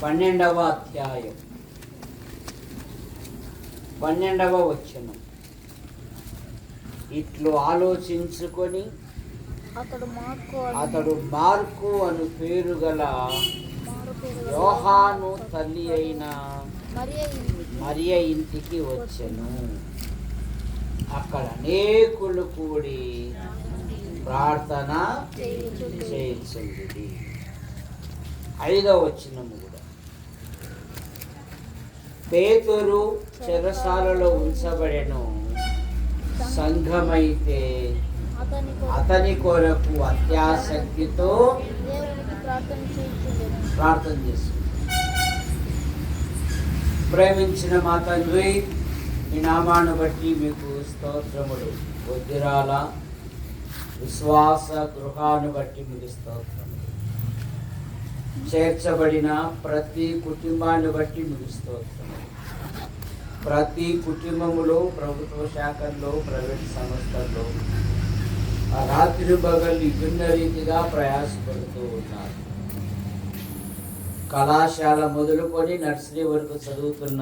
12వ అధ్యాయం 12వ వచనం. ఇట్లు ఆలోచించుకొని అతడు మార్కు అను పేరు గల యోహాను తల్లి అయిన మరియ ఇంటికి వచ్చెను. అక్కడ అనేకులు కూడి ప్రార్థన చేయించింది. 5వ వచనము కూడా, పేతురు చెరసాలలో ఉంచబడెను. సంఘమైతే అతని కొరకు అత్యాసక్తితో ప్రార్థన చేస్తుంది. ప్రేమించిన మా తండ్రి, ఈ నామాన్ని బట్టి మీకు స్తోత్రములు. వద్దిరాల విశ్వాస గృహాన్ని బట్టి మీకు స్తోత్రములు. చేర్చబడిన ప్రతి కుటుంబాన్ని బట్టి మీకు స్తోత్రములు. ప్రతి కుటుంబములో, ప్రభుత్వ శాఖల్లో, ప్రైవేట్ సంస్థల్లో ఆ రాత్రి పగలు విభిన్న రీతిగా ప్రయాసపడుతూ ఉన్నారు. కళాశాల మొదలుకొని నర్సరీ వరకు చదువుతున్న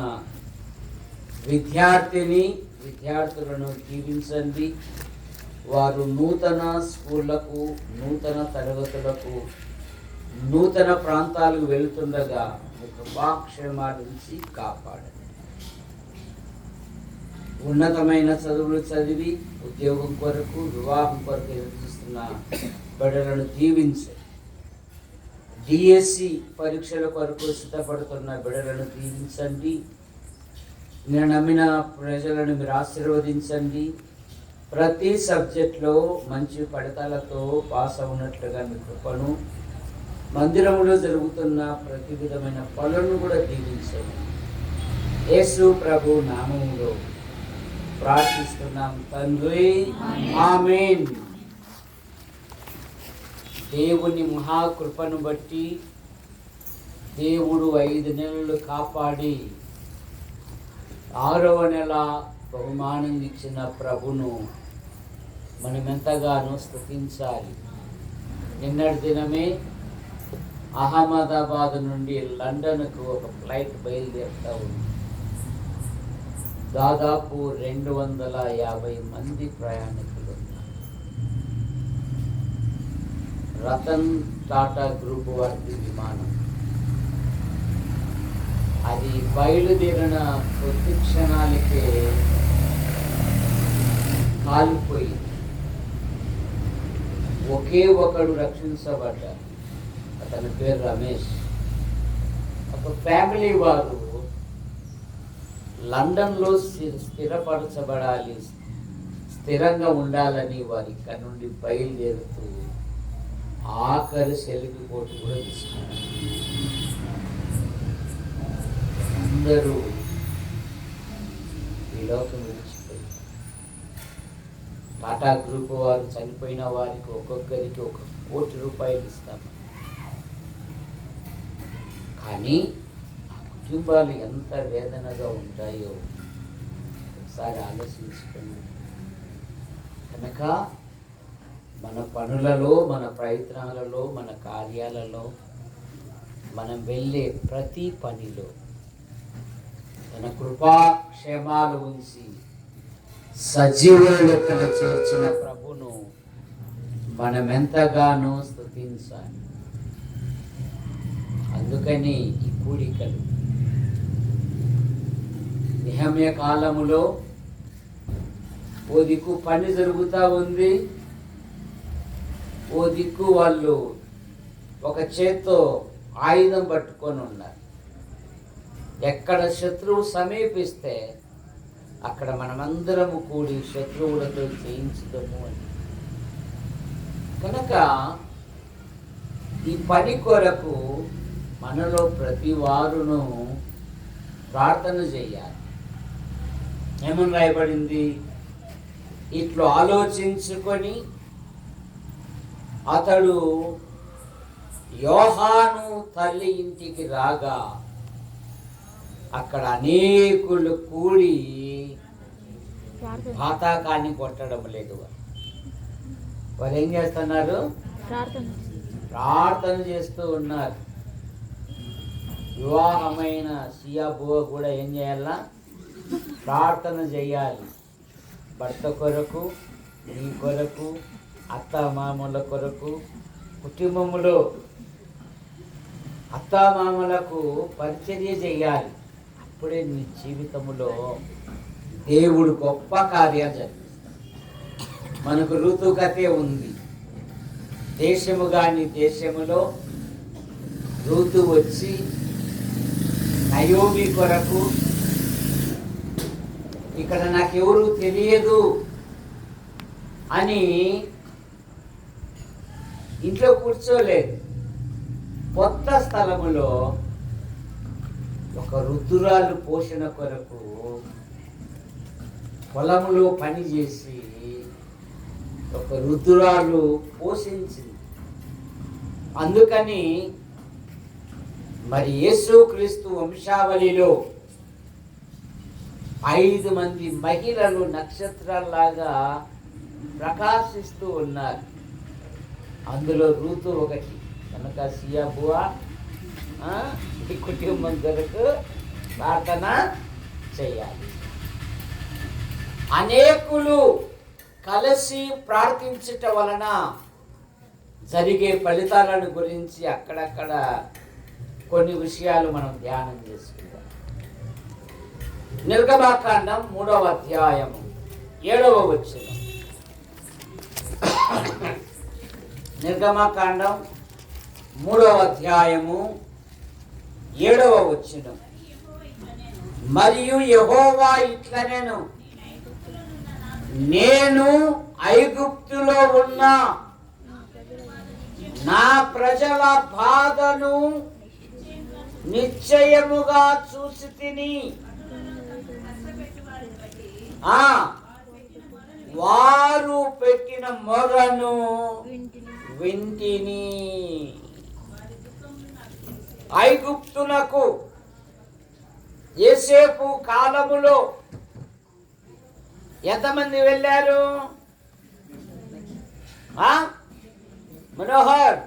విద్యార్థులను దీవించండి. వారు నూతన స్కూళ్లకు, నూతన తరగతులకు, నూతన ప్రాంతాలకు వెళుతుండగా కృపాక్షేమాల నుంచి కాపాడండి. ఉన్నతమైన చదువులు చదివి ఉద్యోగం కొరకు, వివాహం కొరకు ఎదురుస్తున్న బిడ్డలను దీవించండి. డిఎస్సి పరీక్షల కొరకు సిద్ధపడుతున్న బిడ్డలను దీవించండి. నేను నమ్మిన ప్రజలను మీరు ఆశీర్వదించండి. ప్రతి సబ్జెక్ట్లో మంచి ఫలితాలతో పాస్ అవునట్లుగా మీ కృపను, మందిరంలో జరుగుతున్న ప్రతి విధమైన పనులను కూడా దీవించండి. యేసు ప్రభు నామములో ప్రార్థిస్తున్నాం తండ్రి, ఆమేన్. దేవుని మహాకృపను బట్టి దేవుడు 5 నెలలు కాపాడి 6వ నెల బహుమానం ఇచ్చిన ప్రభును మనం ఎంతగానో స్తుతించాలి. నిన్నటి దినమే అహ్మదాబాద్ నుండి లండన్కు ఒక ఫ్లైట్ బయలుదేరుతూ ఉంది. దాదాపు 250 మంది ప్రయాణికులు ఉన్నారు. రతన్ టాటా గ్రూప్ వారి విమానం. అది బయలుదేరిన కొద్ది క్షణాలకే కాలిపోయింది. ఒకే ఒకడు రక్షించబడ్డారు. అతని పేరు రమేష్. ఒక ఫ్యామిలీ వారు లండన్లో స్థిరపరచబడాలి, స్థిరంగా ఉండాలని వారి ఇక్కడ నుండి బయలుదేరుతూ ఆఖరి సెల్ఫీ కోర్టు కూడా తీసుకున్నారు. అందరూ ఈ లోకం విడిచిపోయి టాటా గ్రూప్ వారు చనిపోయిన వారికి ఒక్కొక్కరికి 1 కోటి రూపాయలు ఇస్తాము. కానీ ఆ కుటుంబాలు ఎంత వేదనగా ఉంటాయో ఒకసారి ఆలోచించుకోండి. కనుక మన పనులలో, మన ప్రయత్నాలలో, మన కార్యాలలో, మనం వెళ్ళే ప్రతి పనిలో తన కృపాక్షేమాలు ఉంచి సజీవుల లెక్కన చేర్చిన ప్రభును మనం ఎంతగానో స్తుతించాలి. అందుకని ఈ కూడికలు నెహెమ్యా కాలములో ఓ దిక్కు పని జరుగుతూ ఉంది, ఓ దిక్కు వాళ్ళు ఒక చేత్తో ఆయుధం పట్టుకొని ఉన్నారు. ఎక్కడ శత్రువు సమీపిస్తే అక్కడ మనమందరము కూడి శత్రువులతో జయించుదాము అని. కనుక ఈ పని కొరకు మనలో ప్రతి వారును ప్రార్థన చేయాలి. ఏమని రాయబడింది? ఇట్లు ఆలోచించుకొని అతడు యోహాను తల్లి ఇంటికి రాగా అక్కడ అనేకులు కూడి పాతాకాన్ని కొట్టడం లేదు. వాళ్ళు ఏం చేస్తున్నారు? ప్రార్థన చేస్తూ ఉన్నారు. వివాహమైన సియాబువ కూడా ఏం చేయాలా? ప్రార్థన చేయాలి. భర్త కొరకు, నీ కొరకు, అత్తామామల కొరకు, కుటుంబములో అత్తామామలకు పరిచర్య చేయాలి. అప్పుడే నీ జీవితంలో దేవుడు గొప్ప కార్యాలు జరిపిస్తాడు. మనకు ఋతుకథే ఉంది. దేశము కాని దేశములో ఋతు వచ్చి నయోమి కొరకు, ఇక్కడ నాకెవరు తెలియదు అని ఇంట్లో కూర్చోలేదు. కొత్త స్థలములో ఒక ఋతురాలు పోషణ కొరకు పొలములో పనిచేసి ఒక ఋతురాలు పోషించింది. అందుకని మరి యేసుక్రీస్తు వంశావళిలో 5 మంది మహిళలు నక్షత్రాల్లాగా ప్రకాశిస్తూ ఉన్నారు. అందులో ఋతు ఒకటి. కనుక సియాబువ ఈ కుటుంబం కొరకు ప్రార్థన చేయాలి. అనేకులు కలిసి ప్రార్థించట వలన జరిగే ఫలితాలను గురించి అక్కడక్కడ కొన్ని విషయాలు మనం ధ్యానం చేసుకుందాం. నిర్గమకాండం 3వ అధ్యాయము 7వ వచనం. నిర్గమకాండం 3వ అధ్యాయము 7వ వచనం. మరియు యెహోవా ఇట్లనెను, నేను ఐగుప్తులో ఉన్న నా ప్రజల బాధను నిశ్చయముగా చూసి తిని వారు పెట్టిన మొరను వింటిని. ఐగుప్తునకు యోసేపు కాలములో ఎంతమంది వెళ్ళారు? మనోహర్,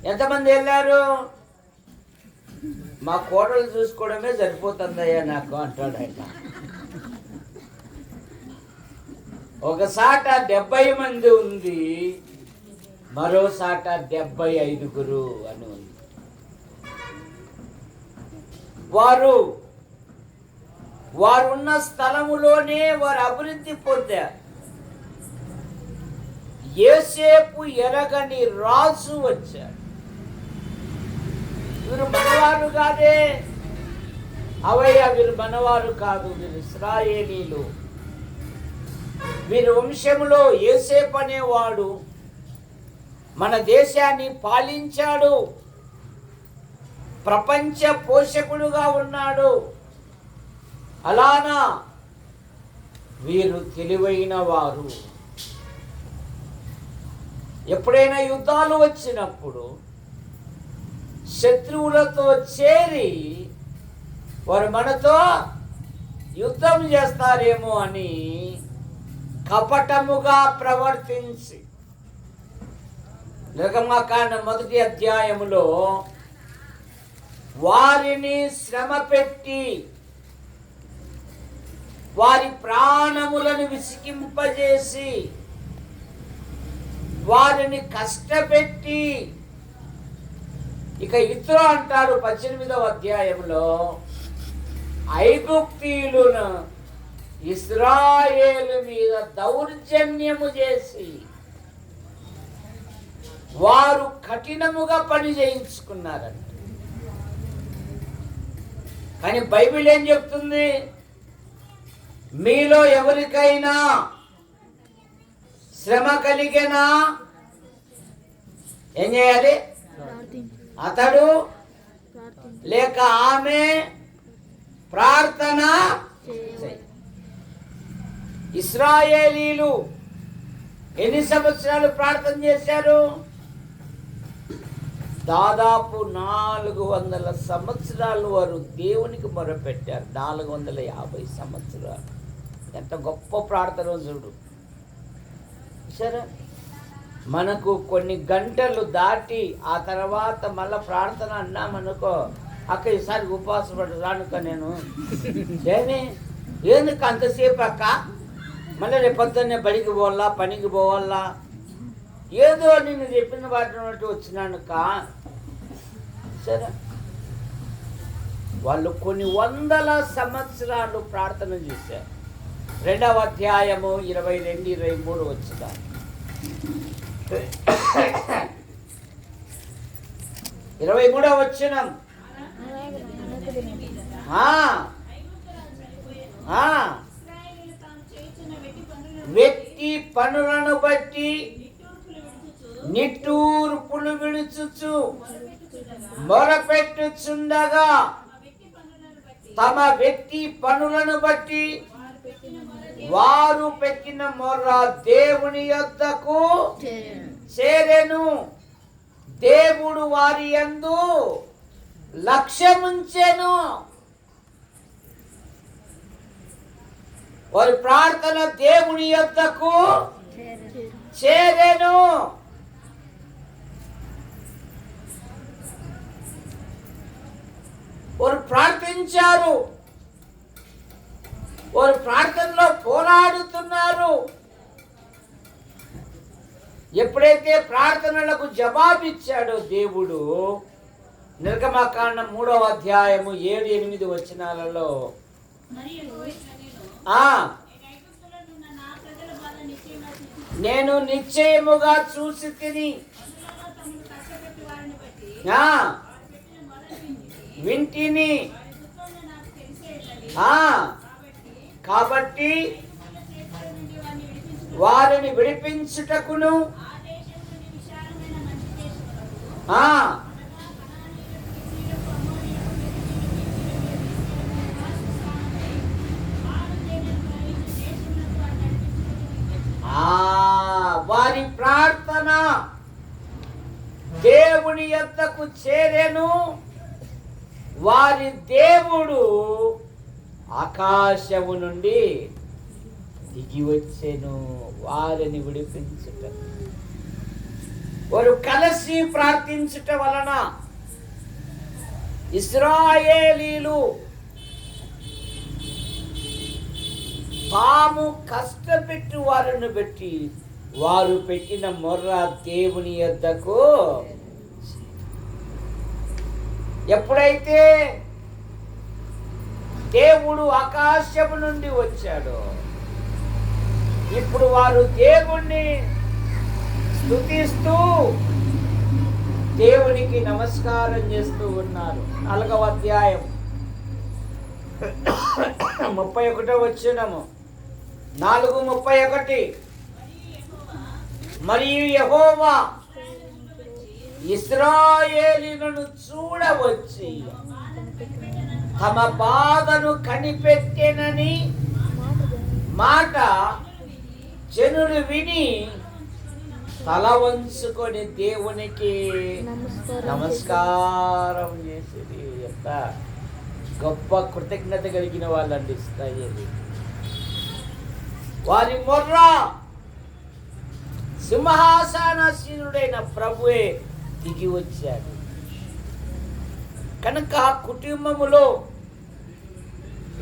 ఎంతమంది వెళ్ళారు? మా కోడలు చూసుకోవడమే సరిపోతుందయ్యా నాకు అంటాడు ఆయన. ఒకసాట 70 మంది ఉంది, మరోసాట 75 అని ఉంది. వారున్న స్థలములోనే వారు అభివృద్ధి పొందారు. యోసేపు ఎరగని రాజు వచ్చాడు. వీరు మనవారు కాదే, అవయ్య వీరు మనవారు కాదు, వీరు ఇశ్రాయేలీలు. వీరి వంశములో యోసేపు అనేవాడు మన దేశాన్ని పాలించాడు, ప్రపంచ పోషకుడుగా ఉన్నాడు. అలానా వీరు తెలివైన వారు. ఎప్పుడైనా యుద్ధాలు వచ్చినప్పుడు శత్రువులతో చేరి వారు మనతో యుద్ధం చేస్తారేమో అని కపటముగా ప్రవర్తించి, నిర్గమకాండం 1వ అధ్యాయములో వారిని శ్రమ పెట్టి వారి ప్రాణములను విసికింపజేసి వారిని కష్టపెట్టి, ఇక ఇత్రో అంటాడు 18వ అధ్యాయంలో, ఐగుప్తీయులను ఇశ్రాయేలు మీద దౌర్జన్యము చేసి వారు కఠినముగా పని చేయించుకున్నారంట. కానీ బైబిల్ ఏం చెప్తుంది? మీలో ఎవరికైనా శ్రమ కలిగేనా ఏం చేయాలి? అతడు లేక ఆమె ప్రార్థన. ఇశ్రాయేలీలు ఎన్ని సంవత్సరాలు ప్రార్థన చేశారు? దాదాపు 400 సంవత్సరాలు వారు దేవునికి మొరపెట్టారు. 450 సంవత్సరాలు. ఎంత గొప్ప ప్రార్థన చూడు. సరే, మనకు కొన్ని గంటలు దాటి ఆ తర్వాత మళ్ళీ ప్రార్థన అన్నామనుకో, అక్క ఈసారి ఉపవాసం పడి రానుక నేను ఎందుకు అంతసేపు అక్క, మళ్ళీ రేపు పొద్దున్నే బడికి పోవాలా, పనికి పోవాలా, ఏదో నేను చెప్పిన వాటినట్టు వచ్చినాను కా. సరే, వాళ్ళు కొన్ని వందల సంవత్సరాలు ప్రార్థన చేశారు. 2వ అధ్యాయము 22, 23 వచ్చిన 23 వచనం. వ్యక్తి పనులను బట్టి నిట్టూర్పులు విడుచుచు మొరపెట్టుచుండగా తమ వ్యక్తి పనులను బట్టి వారు పెట్టిన మొర్ర దేవుని యొద్దకు చేరెను. దేవుడు వారి యందు లక్ష్యముంచెను. వారి ప్రార్థన దేవుని యొద్దకు చేరెను. వారు ప్రార్థించారు, వారు ప్రార్థనలో పోరాడుతున్నారు. ఎప్పుడైతే ప్రార్థనలకు జవాబిచ్చాడో దేవుడు, నిర్గమకాండం 3వ అధ్యాయము 7, 8 వచనాలలో నేను నిశ్చయముగా చూసి తిని వింటిని, కాబట్టి వారిని విడిపించుటకును వారి ప్రార్థన దేవుని యొద్దకు చేరెను. వారి దేవుడు ఆకాశము నుండి దిగి వచ్చెను వారిని విడిపించుట. వారు కలిసి ప్రార్థించుట వలన ఇశ్రాయేలీలు తాము కష్టపెట్టి వారిని పెట్టి వారు పెట్టిన మొర్ర దేవుని యొద్దకు, ఎప్పుడైతే దేవుడు ఆకాశము నుండి వచ్చాడో ఇప్పుడు వారు దేవుణ్ణి స్తుతిస్తూ దేవునికి నమస్కారం చేస్తూ ఉన్నారు. 4వ అధ్యాయం 31 వచనము. 4:31. మరియు యెహోవా ఇశ్రాయేలీయులను చూడవచ్చి తమ బాధను కనిపెట్టెనని మాట జనులు విని తల వంచుకొని దేవునికి నమస్కారం చేసేది. ఎంత గొప్ప కృతజ్ఞత కలిగిన వాళ్ళండి ఇశ్రాయేలు. వారి మొర్ర సింహాసనాసీనుడైన ప్రభువే దిగి వచ్చాడు. కనుక కుటుంబములో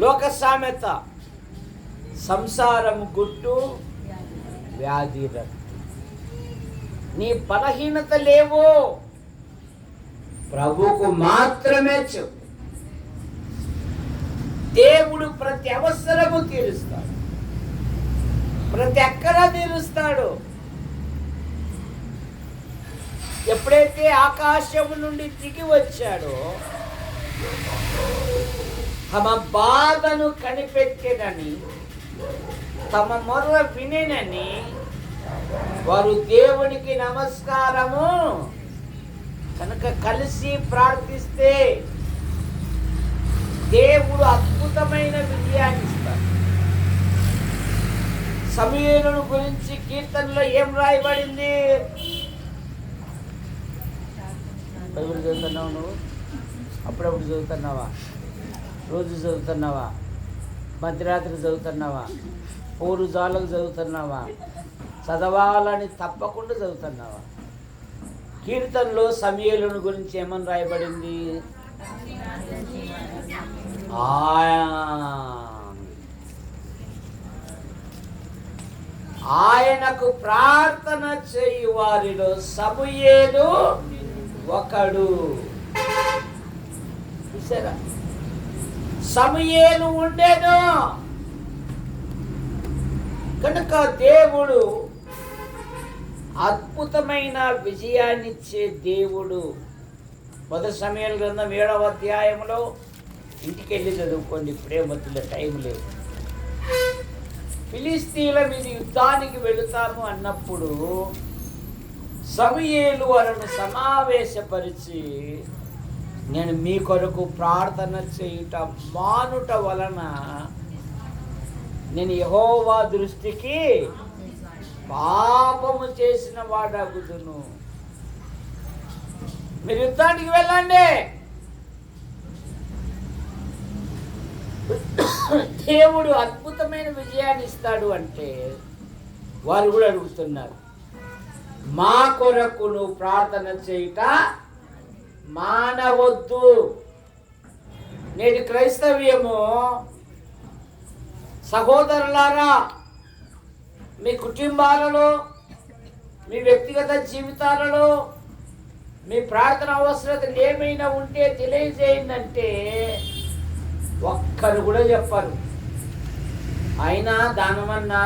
లోక సామెత, సంసారం గుట్టు వ్యాధి రట్టు. నీ బలహీనత లేవో ప్రభువుకు మాత్రమే చెప్పు. దేవుడు ప్రతి అవసరము తీరుస్తాడు, ప్రతి అక్కర తీరుస్తాడు. ఎప్పుడైతే ఆకాశము నుండి దిగి వచ్చాడో తమ బాధను కనిపెట్టేనని, తమ మొర్ర వినేనని వారు దేవునికి నమస్కారము. కనుక కలిసి ప్రార్థిస్తే దేవుడు అద్భుతమైన విజయాన్ని ఇస్తాడు. సమూయేలును గురించి కీర్తనలో ఏం రాయబడింది? బైబిల్ చదువుతున్నావు నువ్వు? అప్పుడప్పుడు చదువుతున్నావా? రోజు చదువుతున్నావా? మధ్యరాత్రి చదువుతున్నావా? 4 జాలకు చదువుతున్నావా? చదవాలని తప్పకుండా చదువుతున్నావా? కీర్తనలో సమూయేలును గురించి ఏమని రాయబడింది? ఆయనకు ప్రార్థన చేయు వారిలో సమూయేలు ఒకడు. చూసారా, సమూయేలు ఉండేను కనుక దేవుడు అద్భుతమైన విజయాన్నిచ్చే దేవుడు. మొదటి సమూయేలు గ్రంథం 7వ అధ్యాయంలో, ఇంటికి వెళ్ళి చదువుకోండి, ఇప్పుడే మధ్యలో టైం లేదు. ఫిలిస్తీన్ల మీద యుద్ధానికి వెళుతాము అన్నప్పుడు సమూయేలు వారిని సమావేశపరిచి, నేను మీ కొరకు ప్రార్థన చేయుట మానుట వలన నేను యెహోవా దృష్టికి పాపము చేసిన వాడగుదును. మీరు యుద్ధానికి వెళ్ళండి, దేవుడు అద్భుతమైన విజయాన్ని ఇస్తాడు అంటే వారు కూడా అడుగుతున్నారు, మా కొరకు నువ్వు ప్రార్థన చేయుట మానవద్దు. నేటి క్రైస్తవ్యము, సహోదరులారా, మీ కుటుంబాలలో, మీ వ్యక్తిగత జీవితాలలో మీ ప్రార్థన అవసరతలు ఏమైనా ఉంటే తెలియజేయందంటే ఒక్కరు కూడా చెప్పరు. అయినా దానమన్నా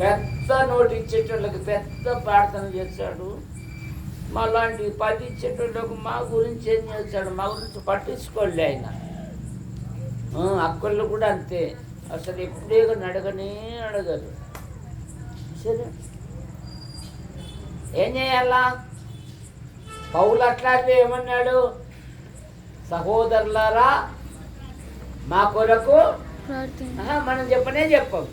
పెద్ద నోటు ఇచ్చేటోళ్ళకి పెద్ద ప్రార్థన చేస్తాడు, మాలాంటి 10 ఇచ్చేటోళ్ళకు మా గురించి ఏం చేస్తాడు, మా గురించి పట్టించుకోలే ఆయన. అక్కళ్ళు కూడా అంతే, అసలు ఎప్పుడే అడగనే అడగరు. సరే, ఏం చేయాలా? పౌలు అట్లాంటివి ఏమన్నాడు? సహోదరులారా, మా కొరకు మనం చెప్పం.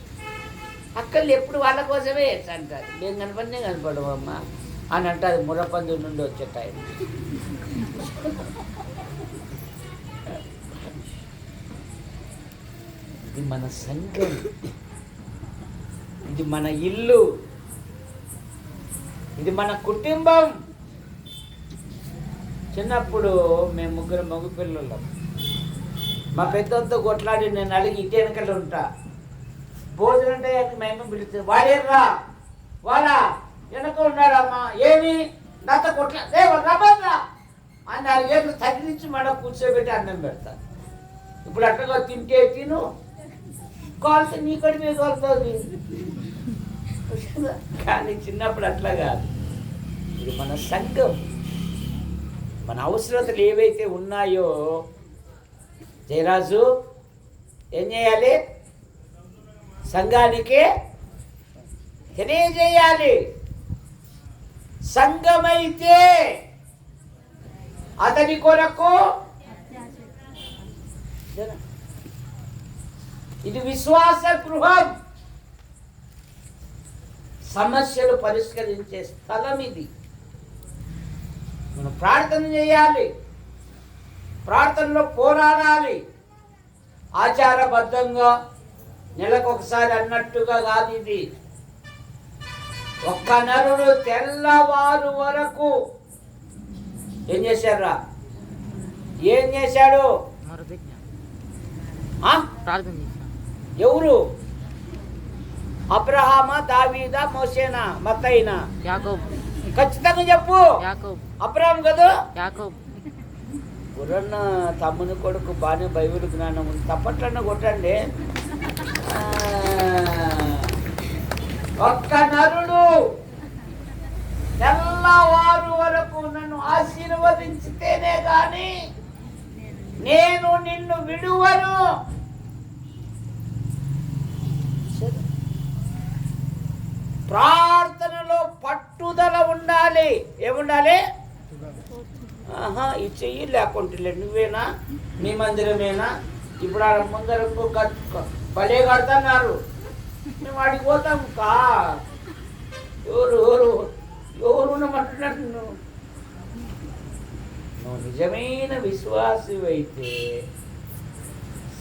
అక్కలు ఎప్పుడు వాళ్ళ కోసమే అంటారు, మేము కనపడినే కనపడమమ్మా అని అంటారు. మురపందు నుండి వచ్చే టైం. ఇది మన సంఘం, ఇది మన ఇల్లు, ఇది మన కుటుంబం. చిన్నప్పుడు మేము 3 మగ పిల్లలం. మా పెద్దంతా కొట్లాడి నేను అడిగి ఇంటి వెనకలు ఉంటా. భోజనం టైంకి మేము పిలుస్తుంది, వాడేర్రా వాడా వెనక ఉన్నాడమ్మా, ఏమి నాతో కొట్లా అని 4 ఏళ్ళు తగిలించి మన కూర్చోబెట్టి అన్నం పెడతా. ఇప్పుడు అట్టగా తింటే తిను, కాల్తే నీ కడిమే కాలుతుంది. కానీ చిన్నప్పుడు అట్లా కాదు. ఇది మన సంఘం. మన అవసరతలు ఏవైతే ఉన్నాయో జయరాజు ఏం చేయాలి? సంఘానికి తెలియజేయాలి. సంఘమైతే అతని కొరకు ఇది విశ్వాస గృహం, సమస్యలు పరిష్కరించే స్థలం. ఇది మనం ప్రార్థన చేయాలి, ప్రార్థనలో పోరాడాలి. ఆచారబద్ధంగా నెలకొకసారి అన్నట్టుగా కాదు. ఇది ఒక్క నరుడు తెల్లవారు వరకు ఏం చేశారా? ఏం చేశాడు? ఎవరు? అబ్రహామా, దావీదా, మోసేనా, మత్తయినా? ఖచ్చితంగా చెప్పు. అబ్రహాం కదా. పురన్న తమ్ముని కొడుకు బాగానే బైబిల్ జ్ఞానం ఉంది, తప్పట్లన్నా కొట్టండి. ఒక్క నరుడు తెల్లవారు వరకు నన్ను ఆశీర్వదించితేనే గాని నేను నిన్ను విడువను. ప్రార్థనలో పట్టుదల ఉండాలి. ఏముండాలి? ఈ చెయ్యి లేకుంటే నువ్వేనా, మీ మందిరమేనా? ఇప్పుడు ఆ ముందర భలే కడుతున్నారు, మేము వాడికి పోతాం కా. ఎవరు ఉండమంటున్నాడు? నువ్వు నిజమైన విశ్వాసమైతే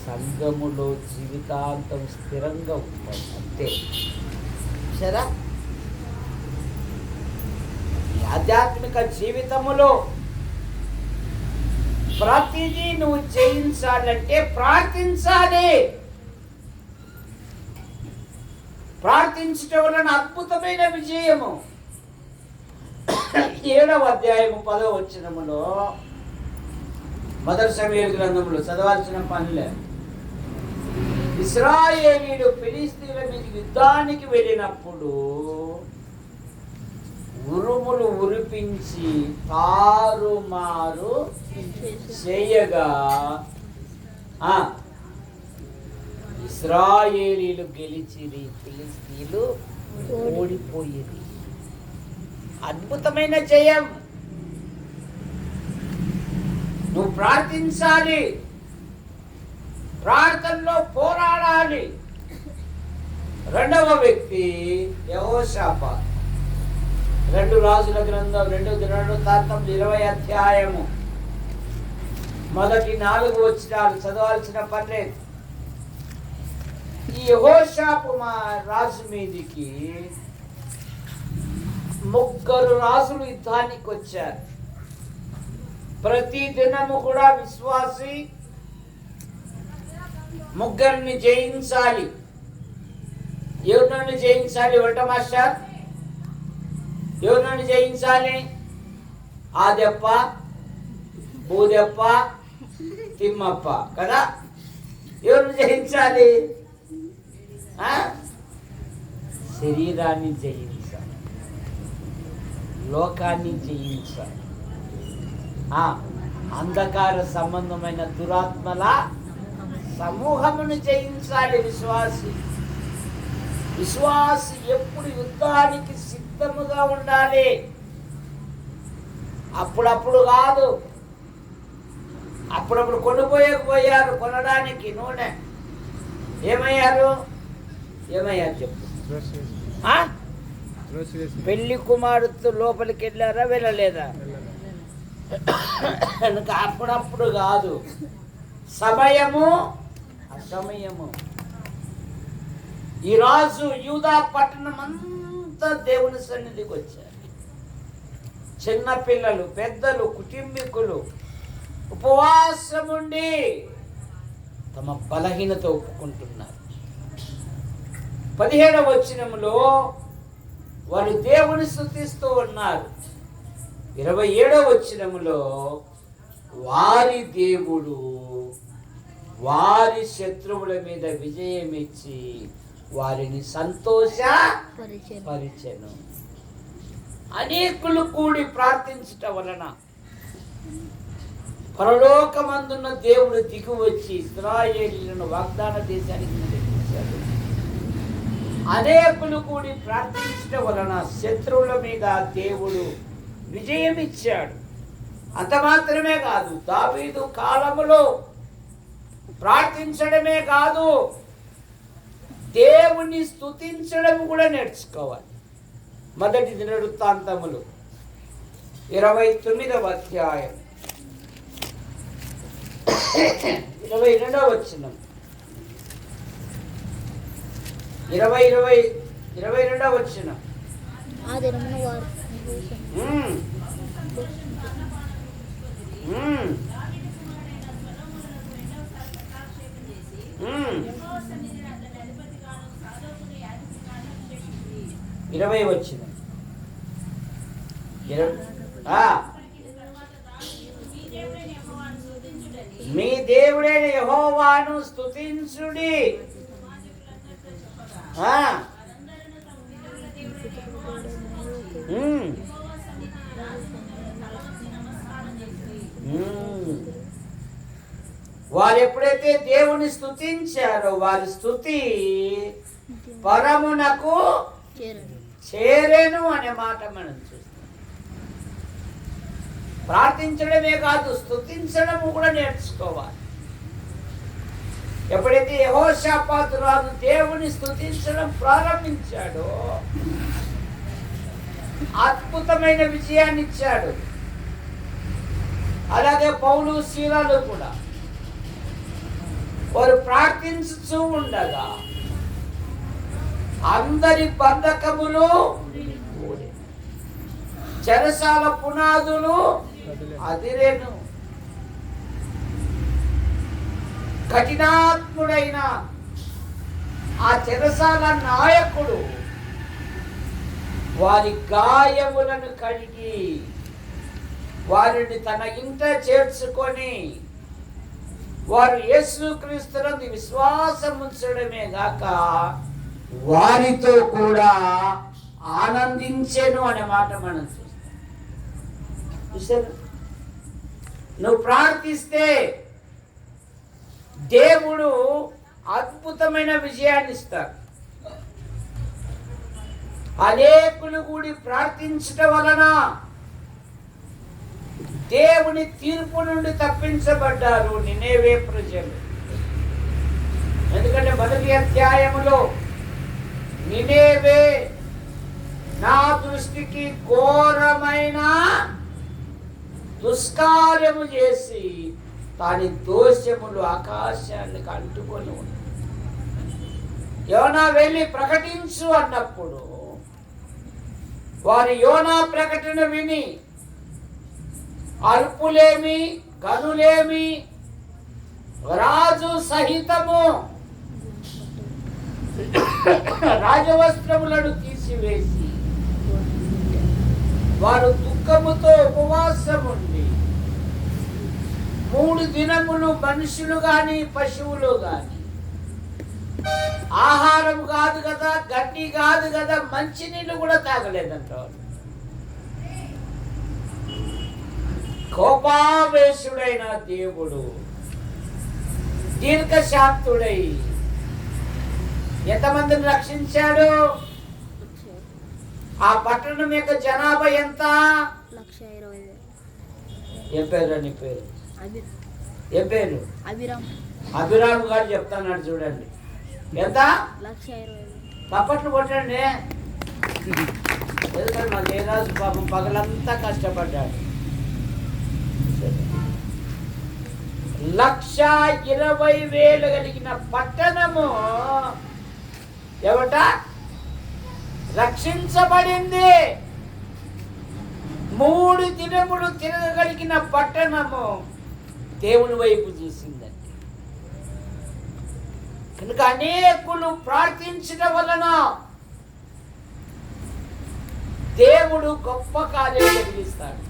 సంఘములో జీవితాంతం స్థిరంగా ఉంటావు. అంతే. చూసారా? ఈ ఆధ్యాత్మిక జీవితములో ప్రతిదీ నువ్వు జయించాలంటే ప్రార్థించాలి. ప్రార్థించటం వలన అద్భుతమైన విజయము. 7వ అధ్యాయము 10వ వచనములో, మొదటి సమూయేలు గ్రంథంలో చదవాల్సిన పనిలే. ఇశ్రాయేలీయులు ఫిలిష్తీయుల మీద యుద్ధానికి వెళ్ళినప్పుడు ఉరుములు ఉరిపించి తారుమారు చేయగా ఇశ్రాయేలీయులు గెలిచిరి, ఫిలిష్తీయులు ఓడిపోయేది. అద్భుతమైన జయం. నువ్వు ప్రార్థించాలి, ప్రార్థనలో పోరాడాలి. 2వ వ్యక్తి యెహోషాపాతు. 2 రాజుల గ్రంథం 2 దినవృత్తాంతం 20వ అధ్యాయము మొదటి 4 వచనాలు చదవాల్సిన పర్లేదు. ఈ యెహోషాపు రాజు మీదికి 3 రాజులు యుద్ధానికి వచ్చారు. ప్రతి దినము కూడా విశ్వాసి 3 జయించాలి. ఎవరిని జయించాలి? మాస్టర్, ఎవరిని జయించాలి? ఆదెప్ప, భూదెప్ప, తిమ్మప్ప కదా. ఎవరిని జయించాలి? శరీరాన్ని జయించాలి, లోకాన్ని జయించాలి, అంధకార సంబంధమైన దురాత్మల సమూహమును జయించాలి. విశ్వాసి ఎప్పుడు యుద్ధానికి సిద్ధముగా ఉండాలి. అప్పుడప్పుడు కాదు. అప్పుడప్పుడు కొనుక్కోయకపోయారు, కొనడానికి నూనె. ఏమయ్యారు చెప్పు. పెళ్లి కుమారుతో లోపలికి వెళ్ళారా, వెళ్ళలేదా? అప్పుడప్పుడు కాదు, సమయము అసమయము. ఈ రాజు యూదా పట్టణం అంతా దేవుని సన్నిధికి వచ్చారు. చిన్న పిల్లలు, పెద్దలు, కుటుంబీకులు ఉపవాసముండి తమ బలహీనత ఒప్పుకుంటున్నారు. 17వ వచనములో వారు దేవుని స్తుతిస్తూ ఉన్నారు. 27వ వచనములో వారి దేవుడు వారి శత్రువుల మీద విజయం ఇచ్చి వారిని సంతోషపరిచెను. అనేకులు కూడి ప్రార్థించటం వలన పరలోకమందున్న దేవుడు దిగు వచ్చి ఇశ్రాయేలీయులను వాగ్దాన దేశానికి నడిపించాడు. అనేకులు కూడి ప్రార్థించటం వలన శత్రువుల మీద దేవుడు విజయం ఇచ్చాడు. అంత మాత్రమే కాదు, దావీదు కాలములో ప్రార్థించడమే కాదు, దేవుని స్తుతించడం కూడా నేర్చుకోవాలి. మొదటి దినవృత్తాంతములు 29వ అధ్యాయం 22వ వచనం, 22వ వచనం. ఇరవై వచ్చిన మీ దేవుడైన యెహోవాను స్తుతించుడి. వారు ఎప్పుడైతే దేవుని స్తుతించారో వారి స్తుతి పరమునకు చేరేను అనే మాట మనం చూస్తాం. ప్రార్థించడమే కాదు, స్తుతించడము కూడా నేర్చుకోవాలి. ఎప్పుడైతే యెహోషాపాతు రాజు దేవుని స్తుతించడం ప్రారంభించాడో అద్భుతమైన విజయాన్ని ఇచ్చాడు. అలాగే పౌలు శీలాలు కూడా వారు ప్రార్థించుతూ ఉండగా అందరి బంధకములు చెరసాల పునాదులు అదిరేను. కఠినాత్ముడైన ఆ చెరసాల నాయకుడు వారి గాయములను కడిగి వారిని తన ఇంట చేర్చుకొని వారు యేసుక్రీస్తునందు విశ్వాసం ఉంచడమే గాక వారితో కూడా ఆనందించెను అనే మాట మనం చూస్తాం. నువ్వు ప్రార్థిస్తే దేవుడు అద్భుతమైన విజయాన్ని ఇస్తాడు. అనేకులు కూడి ప్రార్థించటం వలన దేవుని తీర్పు నుండి తప్పించబడ్డారు నినేవే ప్రజలు. ఎందుకంటే మొదటి అధ్యాయములో నినేవే నా దృష్టికి ఘోరమైన దుష్కార్యము చేసి దాని దోషములు ఆకాశానికి అంటుకొని ఉన్నాయి. యోనా వెళ్ళి ప్రకటించు అన్నప్పుడు వారి యోనా ప్రకటన విని అల్పులేమి గనులేమి రాజు సహితము రాజవస్త్రములను తీసివేసి వారు దుఃఖముతో ఉపవాసం ఉండి 3 దినములు మనుషులు గాని పశువులు గాని ఆహారం కాదు కదా, గడ్డి కాదు కదా, మంచినీళ్ళు కూడా తాగలేదంట. కోపావేశుడైన దేవుడు దీర్ఘశాంతుడై ఎంతమందిని రక్షించాడు? ఆ పట్టణం యొక్క జనాభా ఎంత? 120,000. ఏం పేరు అని పేరు? ఏం పేరు? అభిరామ్ గారు చెప్తాన్నాడు చూడండి. ఎంత? 120,000. తప్పట్లు కొట్టండి. ఎందుకంటే మా జయరాజు పాపం పగలంతా కష్టపడ్డాడు. 120,000 కలిగిన పట్టణము ఎవట రక్షించబడింది. 3 దినములు తిరగగలిగిన పట్టణము దేవుని వైపు చూసిందండి. కనుక అనేకులు ప్రార్థించడం వలన దేవుడు గొప్ప కార్యం జరిగిస్తాడు.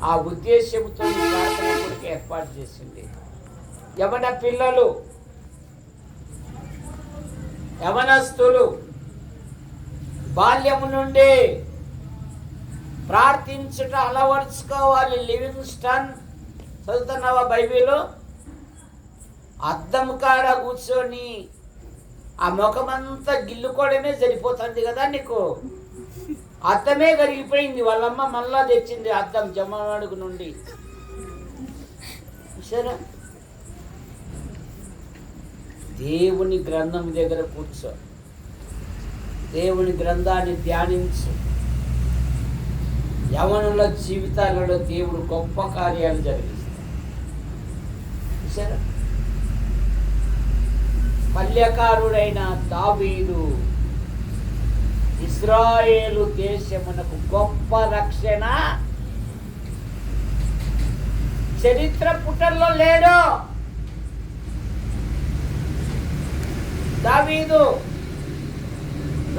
ఆ ఉద్దేశంతో ప్రార్థన కొరకు ఏర్పాటు చేసింది. యవన పిల్లలు, యవనస్తులు బాల్యము నుండి ప్రార్థించుట అలవర్చుకోవాలి. లివింగ్స్టన్ చదువుతున్నావా బైబిల్? అద్దం కాడ కూర్చొని ఆ ముఖమంతా గిల్లుకోవడమే సరిపోతుంది కదా నీకు. అద్దమే కరిగిపోయింది. వాళ్ళమ్మ మళ్ళా తెచ్చింది అద్దం జమ్మవాడుకు నుండి. సరే, దేవుని గ్రంథం దగ్గర కూర్చో, దేవుని గ్రంథాన్ని ధ్యానించు. యవనుల జీవితాలలో దేవుడు గొప్ప కార్యాలు జరిగిస్తాడు. సరే, పల్యకారుడైన దావీదు ఇశ్రాయేలు దేశమునకు గొప్ప రక్షణ చరిత్ర పుటల్లో లేడు. దావీదు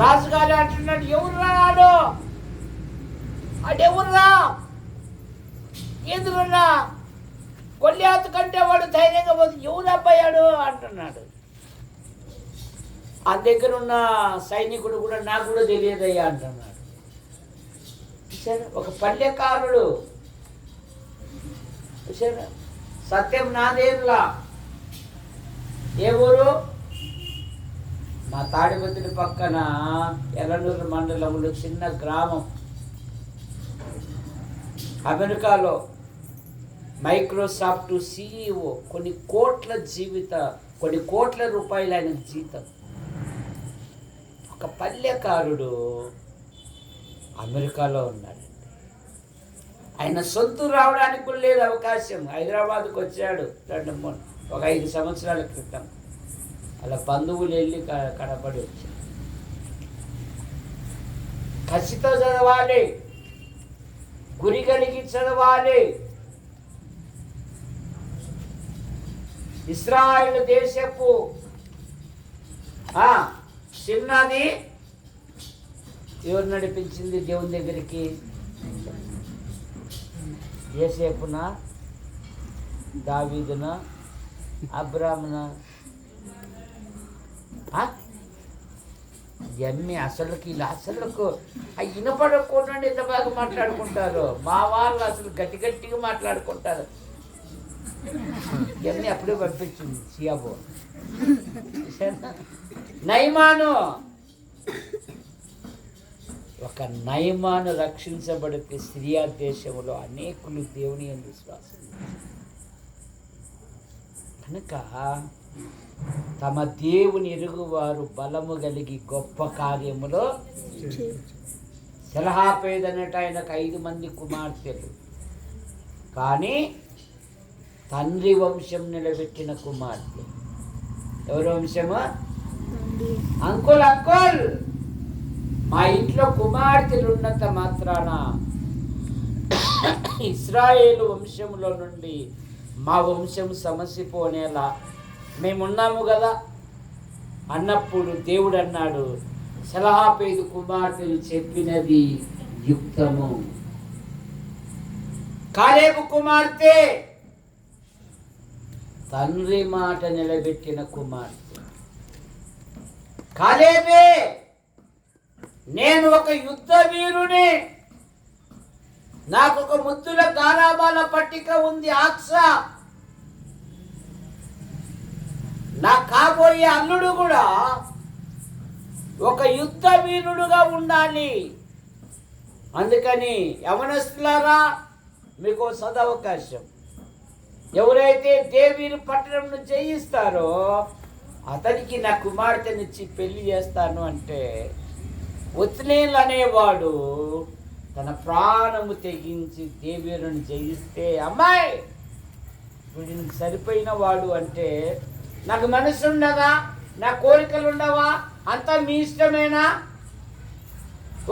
రాజుగారు అంటున్నాడు, ఎవరు రాడు అడెవర్రా ఎందుకురా కొల్లాతు కంటే వాడు ధైర్యంగా పోతే ఎవరు అబ్బాయాడు అంటున్నాడు. ఆ దగ్గర ఉన్న సైనికుడు కూడా నాకు కూడా తెలియదయ్యా అంటున్నాడు. ఒక పల్లెకారుడు సత్యం నాదేర్లా. ఏ ఊరు? మా తాడిపత్రి పక్కన ఎర్రనూరు మండలంలో చిన్న గ్రామం. అమెరికాలో మైక్రోసాఫ్ట్ CEO, కొన్ని కోట్ల రూపాయలు ఆయన జీతం. ఒక పల్లెకారుడు అమెరికాలో ఉన్నాడండి. ఆయన సొంతు రావడానికి కూడా లేదు అవకాశం. హైదరాబాద్కు వచ్చాడు ఒక 5 సంవత్సరాల క్రితం. అలా బంధువులు వెళ్ళి కనపడి వచ్చాడు. కసితో చదవాలి, గురి కలిగి చదవాలి. ఇశ్రాయేలు దేశపు చిన్నది ఎవరు నడిపించింది దేవుని దగ్గరికి? యోసేపునా, దావీదునా, అబ్రామునా? ఎమ్మి అసలుకి ఇలా అసలుకు వినపడకుండా ఎంత బాగా మాట్లాడుకుంటారు. మా వాళ్ళు అసలు గట్టి గట్టిగా మాట్లాడుకుంటారు. ఎమ్మి అప్పుడే పంపించింది సియాబో. నయమాను, ఒక నయమాను రక్షించబడితే సిరియా దేశంలో అనేకులు దేవుని యందు విశ్వాసం. కనుక తమ దేవుని ఎరుగువారు బలము కలిగి గొప్ప కార్యములో సెలహాపేద అన్నట్టు ఆయనకు 5 మంది కుమార్తెలు, కానీ తండ్రి వంశం నిలబెట్టిన కుమార్తె. ఎవరి వంశము? అంకుల్ మా ఇంట్లో కుమార్తెలు ఉన్నంత మాత్రాన ఇశ్రాయేలు వంశంలో నుండి మా వంశం సమసిపోనేలా మేమున్నాము కదా అన్నప్పుడు దేవుడు అన్నాడు, సెలహాపేదు కుమార్తెలు చెప్పినది యుక్తము. కాలేబు కుమార్తె తండ్రి మాట నిలబెట్టిన కుమార్తె. కాలేబే, నేను ఒక యుద్ధ వీరుని, నాకు ఒక ముద్దుల గారాబాల పట్టిక ఉంది. ఆక్సా, నా కాబోయే అల్లుడు కూడా ఒక యుద్ధ వీరుడుగా ఉండాలి. అందుకని యవనస్తులారా, మీకు సదవకాశం. ఎవరైతే దేవీరు పట్టణంను జయిస్తారో అతనికి నా కుమార్తెనిచ్చి పెళ్లి చేస్తాను అంటే, ఒత్నేలు అనేవాడు తన ప్రాణము తెగించి దేవీరుని జయిస్తే, అమ్మాయి వీడిని సరిపోయిన వాడు అంటే, నాకు మనసు ఉండదా? నా కోరికలు ఉండవా? అంతా మీ ఇష్టమేనా?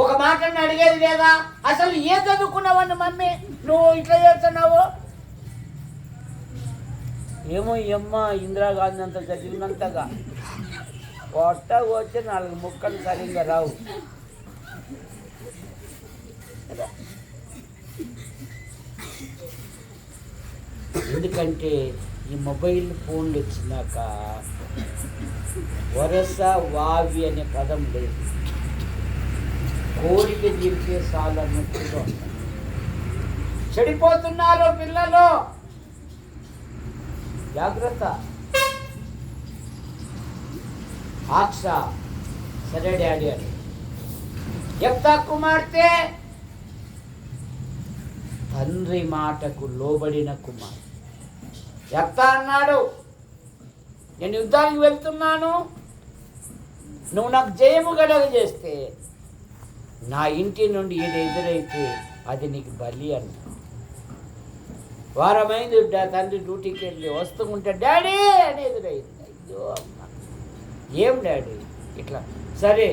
ఒక మాటని అడిగేది లేదా? అసలు ఏ చదువుకున్నావన్న మమ్మీ నువ్వు ఇట్లా చేస్తున్నావు? ఏమో అమ్మ ఇందిరాగాంధీ అంత చదివినంతగా కొట్ట వచ్చి 4 ముక్కలు సరిగ్గా రావు. ఎందుకంటే ఈ మొబైల్ ఫోన్లు వచ్చినాక వరస వావి అనే పదం లేదు. కోరిక తీర్చే సాలన్నట్టుగా చెడిపోతున్నారు పిల్లలు. జాగ్రత్త. ఆక్షా సరే డాడీ అని. యెఫ్తా కుమార్తె తండ్రి మాటకు లోబడిన కుమార్తె. యెఫ్తా అన్నాడు, నేను యుద్ధానికి వెళ్తున్నాను, నువ్వు నాకు జయము కలుగజేస్తే నా ఇంటి నుండి ఏది ఎదురైతే అది నీకు బలి అన్న. వారమైంది తండ్రి డ్యూటీకి వెళ్ళి వస్తుంటే డాడీ అని ఎదురైంది. అయ్యో అమ్మ, ఏం డాడీ ఇట్లా? సరే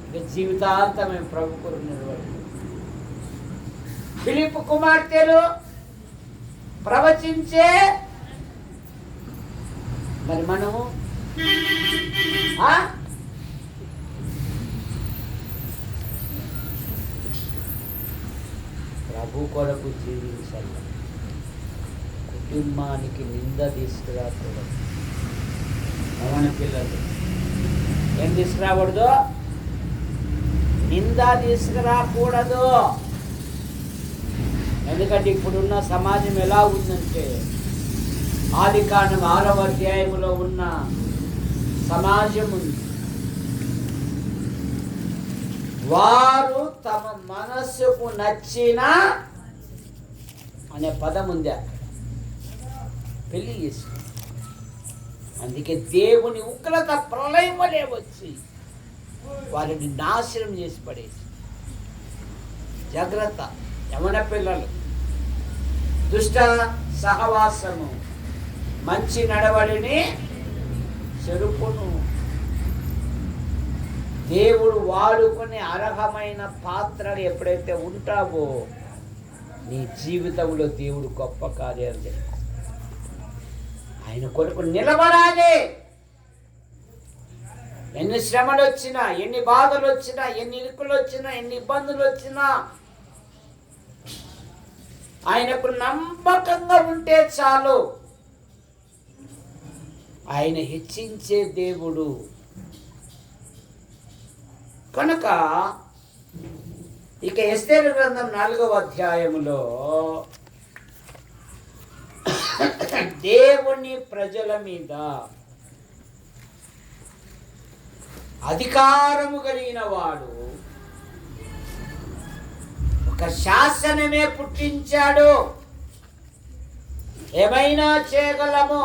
ఇక జీవితాంతం మేము ప్రభు కొరకు నిలబడి. ఫిలిప్పు కుమార్తెలు ప్రవచించే, మరి మనము ప్రభు కొరకు జీవించాలి. కుటుంబానికి నింద తీసుకురాకూడదు. మన పిల్లలు ఏం తీసుకురాకూడదు? నింద తీసుకురాకూడదు. ఎందుకంటే ఇప్పుడున్న సమాజం ఎలా ఉందంటే, ఆదికాండం 6వ అధ్యాయంలో ఉన్న సమాజం ఉంది. వారు తమ మనస్సుకు నచ్చిన అనే పదం ఉంది అక్కడ. పెళ్లి చేసుకు. అందుకే దేవుని ఉగ్రత ప్రళయం వలె వచ్చి వారిని నాశనం చేసి పడేసి. జాగ్రత్త యవన పిల్లలు. దుష్ట సహవాసము మంచి నడవడిని చెరుపును. దేవుడు వాడుకునే అర్హమైన పాత్రలు ఎప్పుడైతే ఉంటావో నీ జీవితంలో దేవుడు గొప్ప కార్యాలు చేస్తాడు. ఆయన కొరకు నిలబడాలి. ఎన్ని శ్రమలు వచ్చినా, ఎన్ని బాధలు వచ్చినా, ఎన్ని ఇరుకులు వచ్చినా, ఎన్ని ఇబ్బందులు వచ్చినా ఆయనకు నమ్మకంగా ఉంటే చాలు. ఆయన హెచ్చించే దేవుడు కనుక ఇక ఎస్తేరు గ్రంథం 4వ అధ్యాయములో దేవుని ప్రజల మీద అధికారము కలిగిన వాడు ఒక శాసనమే పుట్టించాడు. ఏమైనా చేయగలము,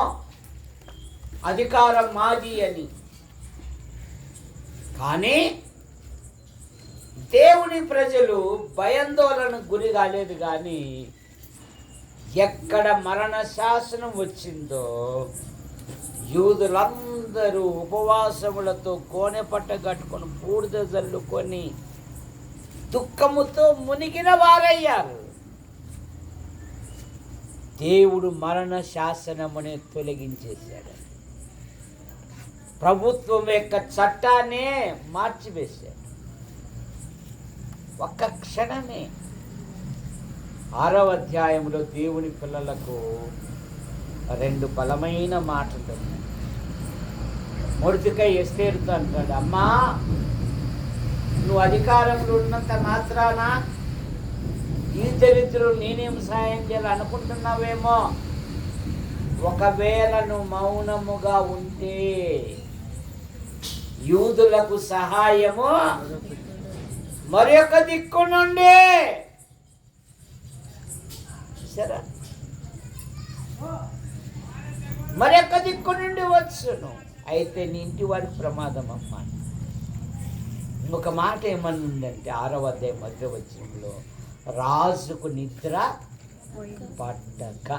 అధికారం మాది అని. కానీ దేవుని ప్రజలు భయాందోళనకు గురి కాలేదు. కానీ ఎక్కడ మరణ శాసనం వచ్చిందో యూదులందరూ ఉపవాసములతో కోనె పట్ట కట్టుకొని బూడిద జల్లుకొని దుఃఖముతో మునిగిన వారయ్యారు. దేవుడు మరణ శాసనమునే తొలగించేశాడు. ప్రభుత్వం యొక్క చట్టాన్నే మార్చివేశాడు. ఒక్క క్షణమే. 6వ అధ్యాయంలో దేవుని పిల్లలకు 2 బలమైన మాటలు. మొర్దెకై ఎస్తేరుతో అంటాడు, అమ్మా నువ్వు అధికారంలో ఉన్నంత మాత్రాన ఈ దరిద్రులు నేనేం సాయం చేయాలి అనుకుంటున్నావేమో. ఒకవేళ నువ్వు మౌనముగా ఉంటే యూదులకు సహాయము మరొక దిక్కు నుండి సరే మరొక దిక్కు నుండి వచ్చును. అయితే నీ ఇంటి వారికి ప్రమాదం అమ్మా. ఇంకొక మాట ఏమన్నా ఉందంటే 6వ అధ్యాయం 10వ వచనంలో రాజుకు నిద్ర పట్టక.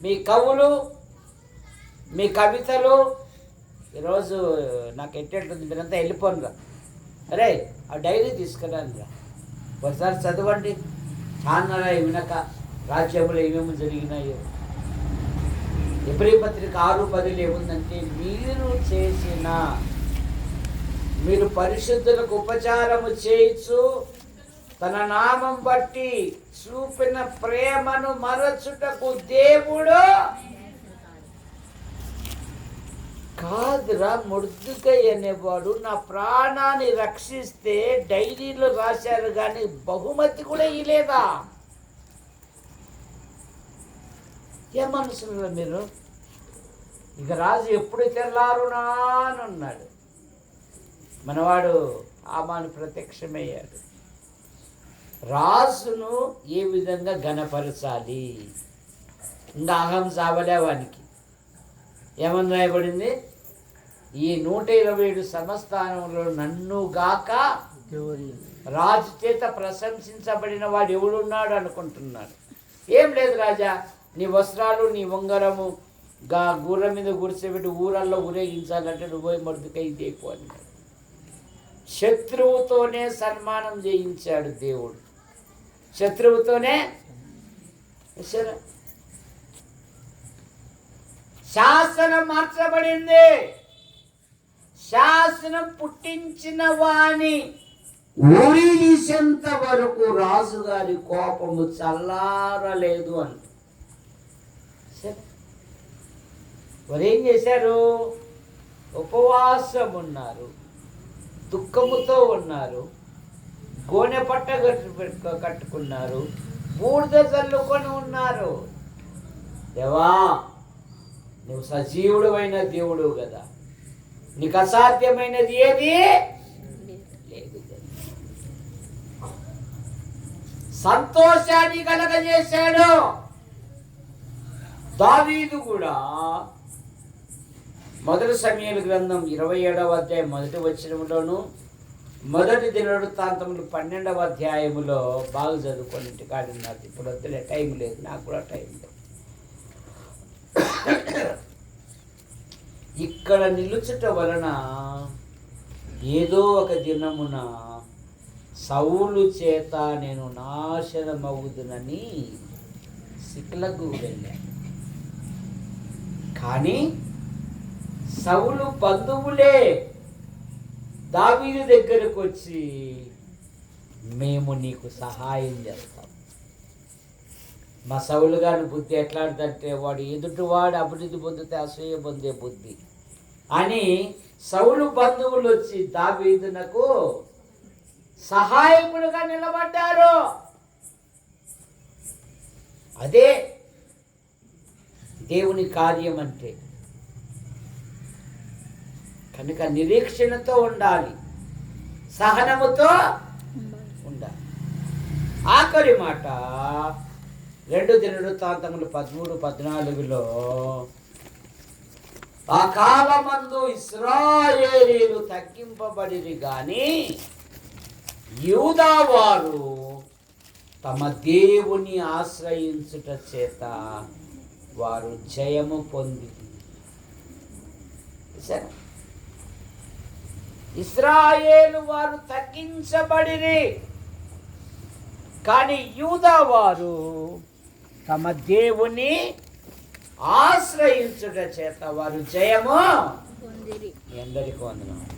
మీ కవులు, మీ కవితలు ఈరోజు నాకు ఎట్టేటుంది, మీరంతా వెళ్ళిపోనురా. అరే ఆ డైరీ తీసుకురానురా, ఒకసారి చదవండి. చాన్నారా వినక రాజ్యంలో ఏమేమి జరిగినాయో. ఎబ్రీ పత్రిక 6:10 ఏముందంటే, మీరు పరిశుద్ధులకు ఉపచారము చేయొచ్చు, తన నామం బట్టి చూపిన ప్రేమను మరచుటకు దేవుడు కాదురా. మొర్దెకై అనేవాడు నా ప్రాణాన్ని రక్షిస్తే డైరీలో రాశారు, కానీ బహుమతి కూడా ఇలేదా? ఏ మనుషులు మీరు? ఇక రాజు ఎప్పుడు తెల్లారునా అని ఉన్నాడు. మనవాడు ఆమాను ప్రత్యక్షమయ్యాడు. రాజును ఏ విధంగా ఘనపరచాలి? ఇంకా అహం సావలేవానికి ఏమని రాయబడింది? ఈ 127 సంస్థానంలో నన్నుగాక రాజు చేత ప్రశంసించబడిన వాడు ఎవడున్నాడు అనుకుంటున్నాడు. ఏం లేదు రాజా, నీ వస్త్రాలు నీ ఉంగరము గుర్రం మీద కూర్చోబెట్టి ఊరల్లో ఊరేగించాలంటే నువ్వు మొర్దెకై దేకు అన్నాడు. శత్రువుతోనే సన్మానం చేయించాడు దేవుడు. శత్రువుతోనే శాసనం మార్చబడింది. శాసనం పుట్టించిన వాణి ఊరి తీసేంత వరకు రాజుగారి కోపము చల్లారలేదు అంట. వారేం చేశారు? ఉపవాసం ఉన్నారు, దుఃఖముతో ఉన్నారు, గోనె పట్ట కట్టుకున్నారు, బూడిద చల్లుకొని ఉన్నారు. దేవా, నువ్వు సజీవుడు అయిన దేవుడు కదా, నీకు అసాధ్యమైనది ఏది లేదు. సంతోషాన్ని కలగజేశాడు. దావీదు కూడా 1 సమూయేలు గ్రంథం 27వ అధ్యాయం 1వ వచనంలోను, 1 దినవృత్తాంతములు 12వ అధ్యాయములో బాగా చదువుకొని ఇంటికాడ ఉన్నారు. ఇప్పుడు వద్దులే, టైం లేదు, నాకు కూడా టైం లేదు. ఇక్కడ నిలుచుట వలన ఏదో ఒక దినమున సౌలు చేత నేను నాశనమవుదునని సిక్లగు వెళ్ళాను. కానీ సౌలు బంధువులే దావీదు దగ్గరకు వచ్చి మేము నీకు సహాయం చేస్తాం. మా సౌలు గారి బుద్ధి ఎట్లాంటిదంటే వాడు ఎదుటివాడు అభివృద్ధి పొందితే అసూయ పొందే బుద్ధి అని సౌలు బంధువులు వచ్చి దావీదునకు సహాయకులుగా నిలబడ్డారు. అదే దేవుని కార్యం అంటే. కనుక నిరీక్షణతో ఉండాలి, సహనముతో ఉండాలి. ఆఖరి మాట 2 దినవృత్తాంతములు 13-14 ఆ కాలమందు ఇశ్రాయేలీయులు తగ్గింపబడిరి గాని యూదావారు తమ దేవుని ఆశ్రయించుట చేత వారు జయము పొంది. ఇశ్రాయేలు వారు తగ్గించబడిరి కానీ యూదావారు తమ దేవుని ఆశ్రయించుట చేత వారు జయము పొందిరి. ఎందరికీ వందనాలు.